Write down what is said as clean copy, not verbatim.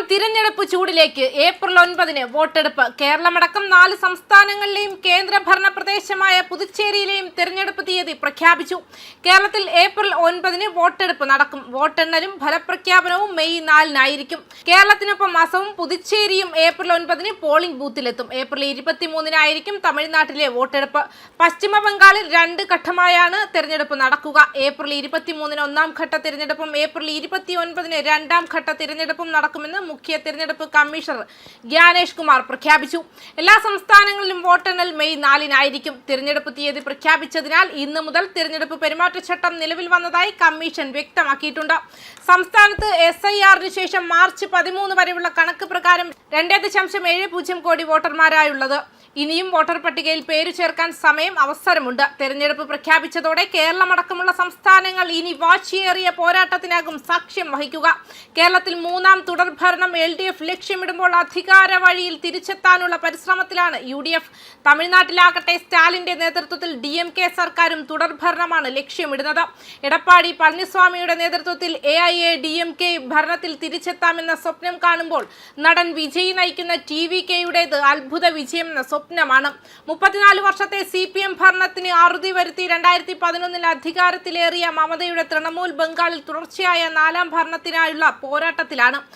തിരഞ്ഞെടുപ്പ് ചൂടിലേക്ക് ഏപ്രിൽ 9 വോട്ടെടുപ്പ്. കേരളമടക്കം 4 സംസ്ഥാനങ്ങളിലെയും കേന്ദ്രഭരണ പ്രദേശമായ പുതുച്ചേരിയിലെയും തിരഞ്ഞെടുപ്പ് തീയതി പ്രഖ്യാപിച്ചു. കേരളത്തിൽ ഏപ്രിൽ 9 വോട്ടെടുപ്പ് നടക്കും. വോട്ടെണ്ണലും ഫലപ്രഖ്യാപനവും മെയ് 4 കേരളത്തിനൊപ്പം അസവും പുതുച്ചേരിയും ഏപ്രിൽ 9 പോളിംഗ് ബൂത്തിലെത്തും. ഏപ്രിൽ 23 തമിഴ്നാട്ടിലെ വോട്ടെടുപ്പ്. പശ്ചിമ ബംഗാളിൽ 2 ഘട്ടമായാണ് തിരഞ്ഞെടുപ്പ് നടക്കുക. ഏപ്രിൽ 23 ഒന്നാം ഘട്ട തിരഞ്ഞെടുപ്പും ഏപ്രിൽ 29 രണ്ടാം ഘട്ട തിരഞ്ഞെടുപ്പും നടക്കുമെന്ന് മുഖ്യ തിരഞ്ഞെടുപ്പ് കമ്മീഷണർ ഗ്യാനേഷ് കുമാർ പ്രഖ്യാപിച്ചു. എല്ലാ സംസ്ഥാനങ്ങളിലും വോട്ടെണ്ണൽ മെയ് 4 തിരഞ്ഞെടുപ്പ് തീയതി പ്രഖ്യാപിച്ചതിനാൽ ഇന്ന് മുതൽ തിരഞ്ഞെടുപ്പ് പെരുമാറ്റച്ചട്ടം നിലവിൽ വന്നതായി കമ്മീഷൻ വ്യക്തമാക്കിയിട്ടുണ്ട്. സംസ്ഥാനത്ത് SIR ശേഷം മാർച്ച് 13 വരെയുള്ള കണക്ക് പ്രകാരം 2.70 കോടി വോട്ടർമാരായുള്ളത്. ഇനിയും വോട്ടർ പട്ടികയിൽ പേരു ചേർക്കാൻ അവസരമുണ്ട്. തെരഞ്ഞെടുപ്പ് പ്രഖ്യാപിച്ചതോടെ കേരളമടക്കമുള്ള സംസ്ഥാനങ്ങൾ ഇനി വാശിയേറിയ പോരാട്ടത്തിനാകും സാക്ഷ്യം വഹിക്കുക. കേരളത്തിൽ 3ാം തുടർഭരണം LDF ലക്ഷ്യമിടുമ്പോൾ അധികാര വഴിയിൽ തിരിച്ചെത്താനുള്ള പരിശ്രമത്തിലാണ് UDF. തമിഴ്നാട്ടിലാകട്ടെ സ്റ്റാലിന്റെ നേതൃത്വത്തിൽ DMK സർക്കാരും തുടർഭരണമാണ് ലക്ഷ്യമിടുന്നത്. എടപ്പാടി പളനിസ്വാമിയുടെ നേതൃത്വത്തിൽ AIADMK ഭരണത്തിൽ തിരിച്ചെത്താമെന്ന സ്വപ്നം കാണുമ്പോൾ നടൻ വിജയ് നയിക്കുന്ന TVKയുടേത് അത്ഭുത വിജയമെന്ന സ്വപ്നമാണ്. 34 വർഷത്തെ CPM ഭരണത്തിന് അറുതി വരുത്തി 2011 അധികാരത്തിലേറിയ മമതയുടെ തൃണമൂൽ ബംഗാളിൽ തുടർച്ചയായ 4ാം ഭരണത്തിനായുള്ള പോരാട്ടത്തിലാണ്.